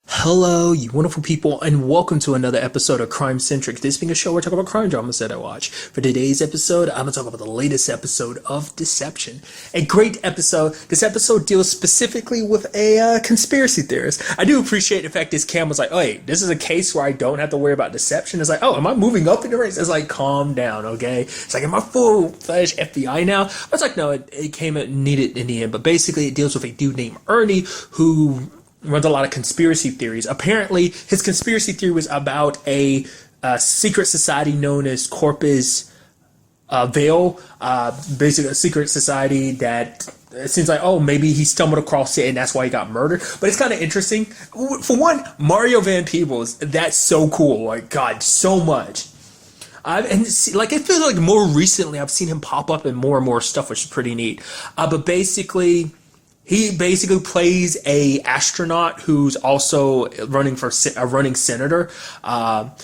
Hello, you wonderful people, and welcome to another episode of Crime Centric. This being a show where I talk about crime dramas that I watch. For today's episode, I'm going to talk about the latest episode of Deception. A great episode. This episode deals specifically with a conspiracy theorist. I do appreciate the fact this Cam was like, oh, hey, this is a case where I don't have to worry about deception. It's like, oh, am I moving up in the ranks? It's like, calm down, okay? It's like, am I full-fledged FBI now? I was like, no, it came needed in the end. But basically, it deals with a dude named Ernie who runs a lot of conspiracy theories. Apparently, his conspiracy theory was about a secret society known as Corpus Veil, basically a secret society that it seems like, oh, maybe he stumbled across it and that's why he got murdered. But it's kind of interesting. For one, Mario Van Peebles, that's so cool. Like, God, so much. It feels like more recently I've seen him pop up in more and more stuff, which is pretty neat. But basically, he basically plays a astronaut who's also running for a running senator,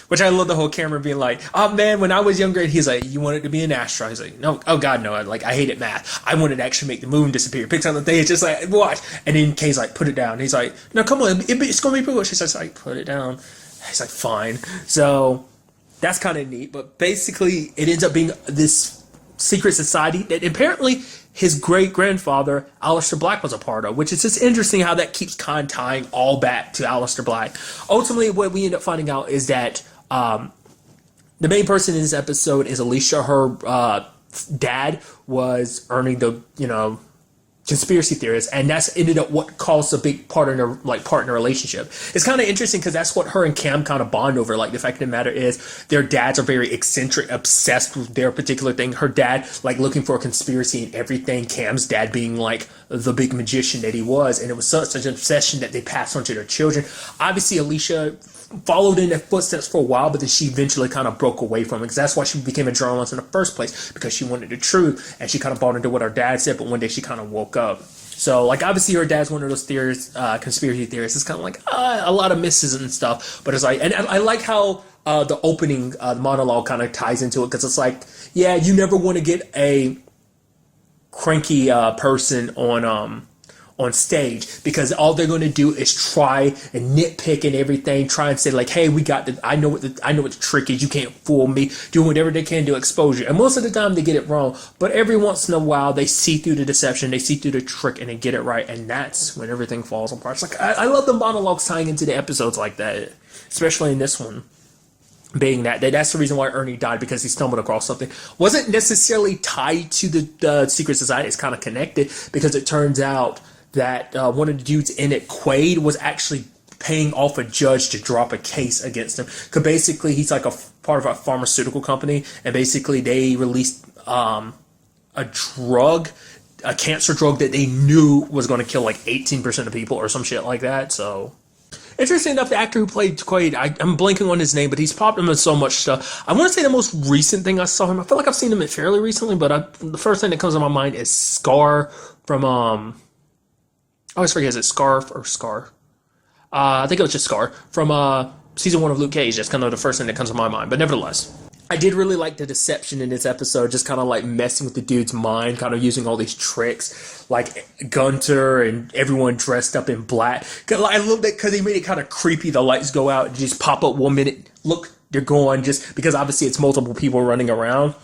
which I love the whole camera being like, oh man, when I was younger, and he's like, you wanted to be an astronaut. He's like, no, oh god, no, I hated math. I wanted to actually make the moon disappear. Picks on the thing, it's just like, watch. And then Kay's like, put it down. He's like, no, come on, it's going to be pretty. She says, like, put it down. He's like, fine. So that's kind of neat. But basically, it ends up being this secret society that apparently his great-grandfather, Aleister Black, was a part of, which is just interesting how that keeps kind of tying all back to Aleister Black. Ultimately, what we end up finding out is that the main person in this episode is Alicia. Her dad was earning the, conspiracy theorist, and that's ended up what caused a big part in their partner relationship. It's kind of interesting because that's what her and Cam kind of bond over. Like, the fact of the matter is their dads are very eccentric, obsessed with their particular thing. Her dad looking for a conspiracy in everything, Cam's dad being like the big magician that he was, and it was such an obsession that they passed on to their children. Obviously, Alicia followed in their footsteps for a while, but then she eventually kind of broke away from it, because that's why she became a journalist in the first place, because she wanted the truth, and she kind of bought into what her dad said. But one day she kind of woke up. So, obviously her dad's one of those conspiracy theorists. It's kind of like a lot of misses and stuff, but it's like, and I like how the opening monologue kind of ties into it, because it's like, yeah, you never want to get a cranky person on stage, because all they're going to do is try and nitpick and everything, try and say like, hey, we got the, I know what the trick is, you can't fool me, do whatever they can to expose you. And most of the time they get it wrong, but every once in a while they see through the deception, they see through the trick, and they get it right, and that's when everything falls apart. It's like, I love the monologues tying into the episodes like that, especially in this one, being that's the reason why Ernie died, because he stumbled across something. Wasn't necessarily tied to the secret society. It's kind of connected, because it turns out that one of the dudes in it, Quaid, was actually paying off a judge to drop a case against him. Because basically, he's like a part of a pharmaceutical company, and basically they released a drug, a cancer drug that they knew was going to kill like 18% of people or some shit like that. So, interesting enough, the actor who played Quaid, I'm blanking on his name, but he's popped him in so much stuff. I want to say the most recent thing I saw him, I feel like I've seen him fairly recently, but the first thing that comes to my mind is Scar from I always forget, is it Scarf or Scar? I think it was just Scar from season 1 of Luke Cage. That's kind of the first thing that comes to my mind. But nevertheless, I did really like the deception in this episode, just kind of like messing with the dude's mind, kind of using all these tricks, like Gunter and everyone dressed up in black. I love that because he made it kind of creepy. The lights go out and just pop up 1 minute. Look, they're gone, just because obviously it's multiple people running around.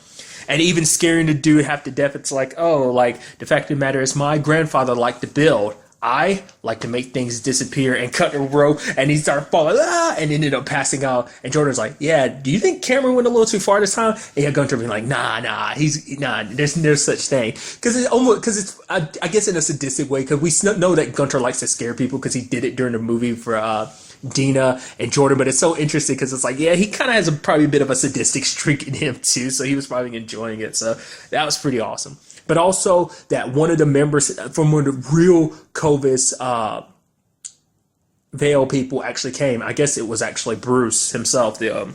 And even scaring the dude half to death, it's like, oh, like, the fact of the matter is my grandfather liked to build. I like to make things disappear and cut the rope, and he started falling, and ended up passing out. And Jordan's like, yeah, do you think Cameron went a little too far this time? And yeah, Gunter being like, nah, there's no such thing. Because I guess in a sadistic way, because we know that Gunter likes to scare people, because he did it during the movie for Dina and Jordan. But it's so interesting because it's like, yeah, he kind of has probably a bit of a sadistic streak in him too, so he was probably enjoying it. So that was pretty awesome. But also that one of the members from one of the real Covis Veil people actually came. I guess it was actually Bruce himself, the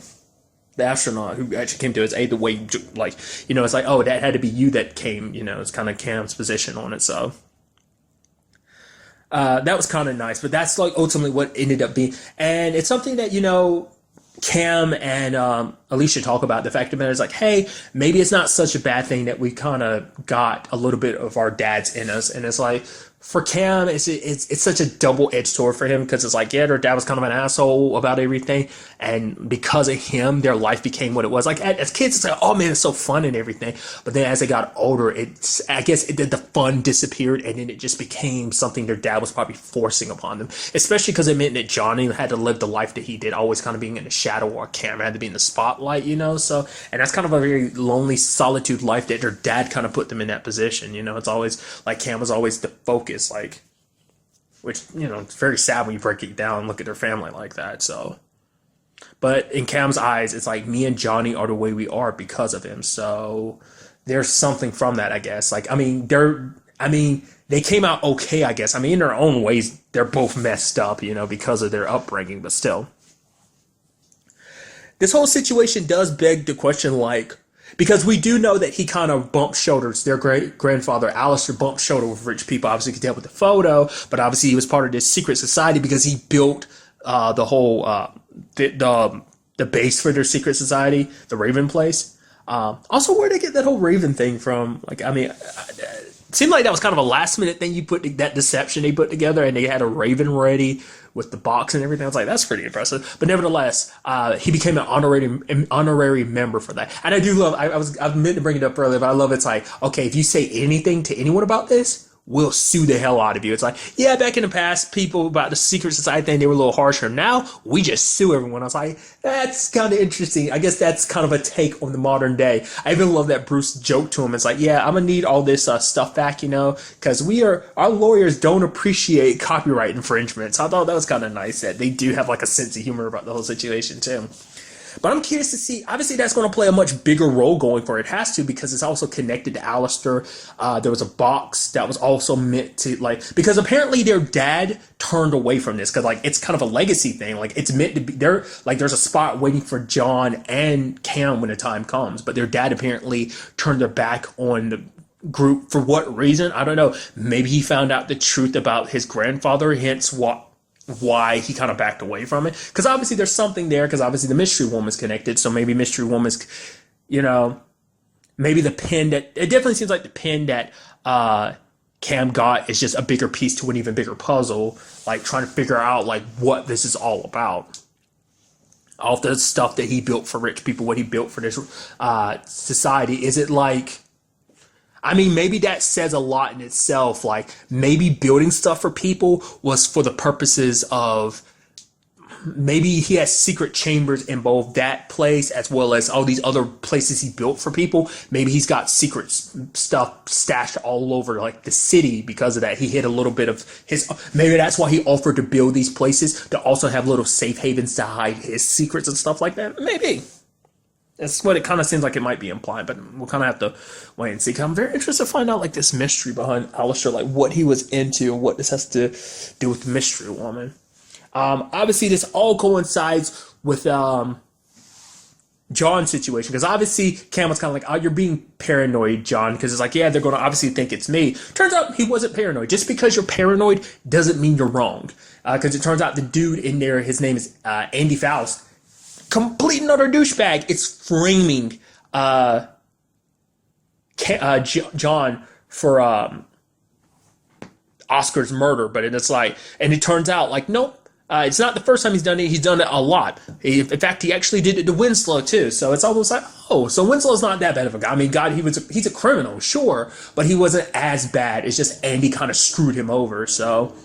astronaut, who actually came to his aid. The way, it's like, oh, that had to be you that came. It's kind of Cam's position on it. So that was kind of nice. But that's like ultimately what ended up being, and it's something that Cam and Alicia talk about. The fact of the matter is like, hey, maybe it's not such a bad thing that we kind of got a little bit of our dads in us. And it's like, for Cam, it's such a double-edged sword for him because it's like, yeah, their dad was kind of an asshole about everything, and because of him, their life became what it was. Like as kids, it's like, oh man, it's so fun and everything. But then as they got older, I guess the fun disappeared, and then it just became something their dad was probably forcing upon them. Especially because it meant that Johnny had to live the life that he did, always kind of being in the shadow, while Cam had to be in the spotlight, you know. So, and that's kind of a very lonely solitude life that their dad kind of put them in that position. You know, it's always like Cam was always the focus. Like, which, you know, it's very sad when you break it down and look at their family like that. So, but in Cam's eyes, it's like me and Johnny are the way we are because of him. So there's something from that, I guess. Like, they came out okay, I guess. I mean, in their own ways, they're both messed up, you know, because of their upbringing, but still. This whole situation does beg the question, like, because we do know that he kind of bumped shoulders. Their great-grandfather, Alistair, bumped shoulder with rich people. Obviously, you could tell with the photo, but obviously he was part of this secret society because he built the whole the base for their secret society, the Raven place. Also, where'd they get that whole Raven thing from? Like, I mean, it seemed like that was kind of a last-minute thing you put, that deception they put together, and they had a Raven ready with the box and everything. I was like, that's pretty impressive. But nevertheless, he became an honorary member for that. And I do love, I meant to bring it up earlier, but I love it's like, okay, if you say anything to anyone about this, we'll sue the hell out of you. It's like, yeah, back in the past, people about the secret society thing, they were a little harsher. Now, we just sue everyone. I was like, that's kind of interesting. I guess that's kind of a take on the modern day. I even love that Bruce joked to him. It's like, yeah, I'm going to need all this stuff back, you know, because our lawyers don't appreciate copyright infringements. I thought that was kind of nice that they do have like a sense of humor about the whole situation too. But I'm curious to see, obviously that's going to play a much bigger role going forward. It has to, because it's also connected to Alistair. There was a box that was also meant to, like, because apparently their dad turned away from this, because like it's kind of a legacy thing. Like it's meant to be there, like there's a spot waiting for John and Cam when the time comes, but their dad apparently turned their back on the group. For what reason? I don't know. Maybe he found out the truth about his grandfather, hence why he kind of backed away from it. Because obviously there's something there, because obviously the mystery woman's connected. So maybe mystery woman's, you know, maybe the pin that, it definitely seems like the pin that Cam got is just a bigger piece to an even bigger puzzle, like trying to figure out like what this is all about. All the stuff that he built for rich people, what he built for this society. Is it like, I mean, maybe that says a lot in itself. Like, maybe building stuff for people was for the purposes of, maybe he has secret chambers in both that place as well as all these other places he built for people. Maybe he's got secret stuff stashed all over like the city because of that. He hid a little bit of his, maybe that's why he offered to build these places to also have little safe havens to hide his secrets and stuff like that. Maybe. That's what it kind of seems like it might be implied, but we'll kind of have to wait and see. Cause I'm very interested to find out like this mystery behind Alistair, like what he was into and what this has to do with the mystery woman. Obviously this all coincides with John's situation, because obviously Cam was kind of like, oh, you're being paranoid, John, because it's like, yeah, they're going to obviously think it's me. Turns out he wasn't paranoid. Just because you're paranoid doesn't mean you're wrong, because it turns out the dude in there, his name is Andy Faust, complete and utter douchebag. It's framing John for Oscar's murder, but it's like, and it turns out like, nope, it's not the first time he's done it. He's done it a lot. In fact, he actually did it to Winslow too. So it's almost like, oh, so Winslow's not that bad of a guy. I mean, God, he's a criminal, sure, but he wasn't as bad. It's just Andy kind of screwed him over. So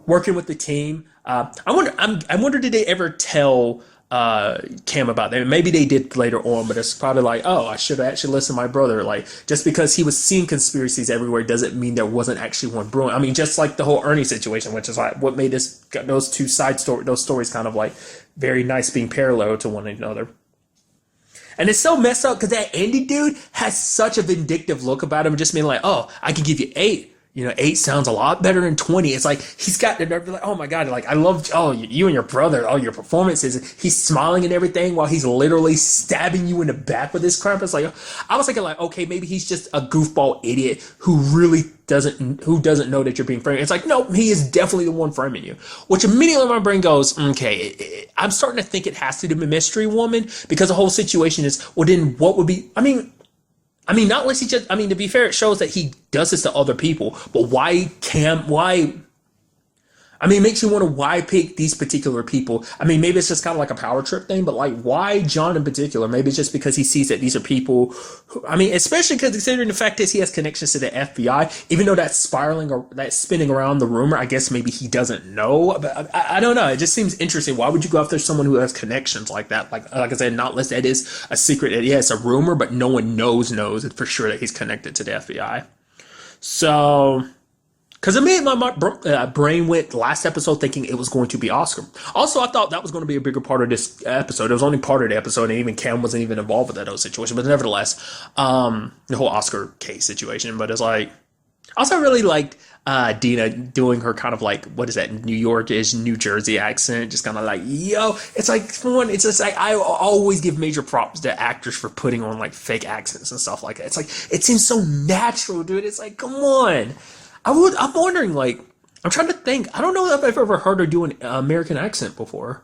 working with the team, I wonder, did they ever tell Cam about that? Maybe they did later on, but it's probably like, oh, I should have actually listened to my brother. Like, just because he was seeing conspiracies everywhere doesn't mean there wasn't actually one brewing. I mean, just like the whole Ernie situation, which is like what made those two those stories kind of like very nice, being parallel to one another. And it's so messed up because that Andy dude has such a vindictive look about him, just being like, oh, I could give you 8. You know, 8 sounds a lot better than 20. It's like, he's got the nerve to be like, oh my God, like, I love, oh, you and your brother, oh, your performances. He's smiling and everything while he's literally stabbing you in the back with this crap. It's like, I was thinking like, okay, maybe he's just a goofball idiot who really doesn't know that you're being framed. It's like, no, he is definitely the one framing you. Which immediately my brain goes, okay, I'm starting to think it has to do with Mystery Woman, because the whole situation is, well, then what would be, I mean, I mean, not unless he just, I mean, to be fair, it shows that he does this to other people, but why, I mean, it makes you wonder why pick these particular people. I mean, maybe it's just kind of like a power trip thing, but like, why John in particular? Maybe it's just because he sees that these are people who, I mean, especially because considering the fact is he has connections to the FBI, even though that's spiraling or that's spinning around the rumor, I guess maybe he doesn't know. But I don't know. It just seems interesting. Why would you go after someone who has connections like that? Like I said, not unless that is a secret. Yeah, it's a rumor, but no one knows for sure that he's connected to the FBI. So. Because it made my brain went last episode thinking it was going to be Oscar. Also, I thought that was going to be a bigger part of this episode. It was only part of the episode, and even Cam wasn't even involved with that whole situation. But nevertheless, the whole Oscar case situation. But it's like, I also really liked Dina doing her kind of like, what is that, New York-ish, New Jersey accent. Just kind of like, yo. It's like, for one, it's just like, I always give major props to actors for putting on like fake accents and stuff like that. It's like, it seems so natural, dude. It's like, come on. I'm wondering, like, I'm trying to think. I don't know if I've ever heard her do an American accent before.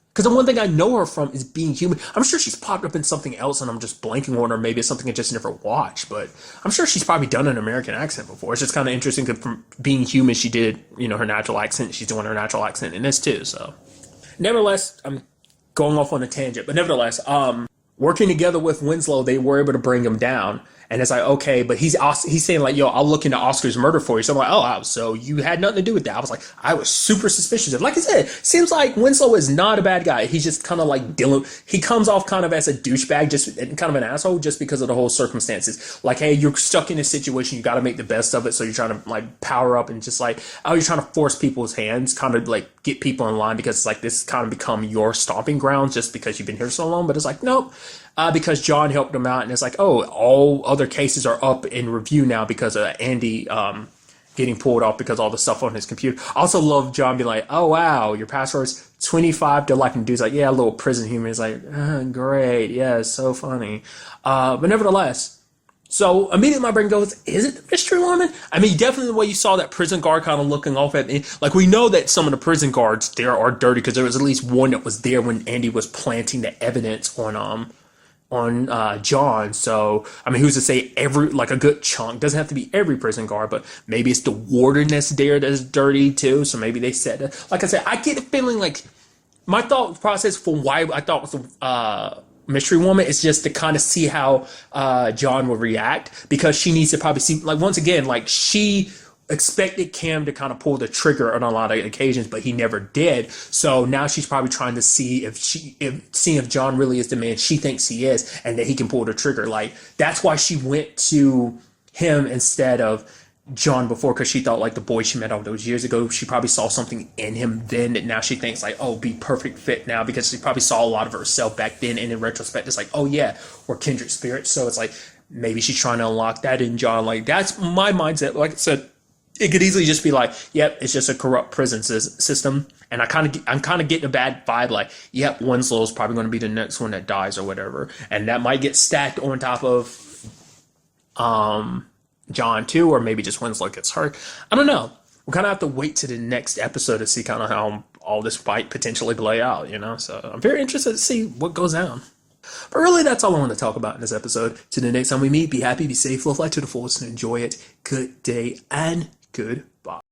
Because the one thing I know her from is being human. I'm sure she's popped up in something else and I'm just blanking on her. Maybe it's something I just never watched. But I'm sure she's probably done an American accent before. It's just kind of interesting because from being human, she did, her natural accent. She's doing her natural accent in this too. So, nevertheless, I'm going off on a tangent. But nevertheless, working together with Winslow, they were able to bring him down. And it's like, okay, but he's saying like, yo, I'll look into Oscar's murder for you. So I'm like, oh, so you had nothing to do with that. I was like, I was super suspicious of. Like I said, seems like Winslow is not a bad guy. He's just kind of like he comes off kind of as a douchebag, just kind of an asshole, just because of the whole circumstances. Like, hey, you're stuck in a situation, you got to make the best of it. So you're trying to like power up and just like, oh, you're trying to force people's hands, kind of like get people in line because it's like this kind of become your stomping grounds just because you've been here so long. But it's like, nope. Because John helped him out, and it's like, oh, all other cases are up in review now because of Andy getting pulled off because of all the stuff on his computer. I also love John being like, oh, wow, your password's 25 to life. And dude's like, yeah, a little prison humor. He's like, great, yeah, it's so funny. But nevertheless, so immediately my brain goes, is it the mystery woman? I mean, definitely the way you saw that prison guard kind of looking off at me. Like, we know that some of the prison guards there are dirty because there was at least one that was there when Andy was planting the evidence on John. So I mean, who's to say like a good chunk, doesn't have to be every prison guard, but maybe it's the warden that's there that's dirty too. So maybe they said that. Like I said, I get the feeling like my thought process for why I thought it was mystery woman is just to kind of see how John will react, because she needs to probably see, like, once again, like, she expected Cam to kind of pull the trigger on a lot of occasions, but he never did. So now she's probably trying to see if John really is the man she thinks he is, and that he can pull the trigger. Like, that's why she went to him instead of John before, because she thought like the boy she met all those years ago, she probably saw something in him then that now she thinks like, oh, be perfect fit now, because she probably saw a lot of herself back then, and in retrospect it's like, oh yeah, we're kindred spirits. So it's like maybe she's trying to unlock that in John. Like, that's my mindset. Like I said, it could easily just be like, yep, it's just a corrupt prison system. And I'm kind of getting a bad vibe, like, yep, Winslow's probably going to be the next one that dies or whatever. And that might get stacked on top of John too, or maybe just Winslow gets hurt. I don't know. We'll kind of have to wait to the next episode to see kind of how all this fight potentially play out, So I'm very interested to see what goes down. But really, that's all I want to talk about in this episode. Till the next time we meet, be happy, be safe, live life to the fullest, and enjoy it. Good day and goodbye.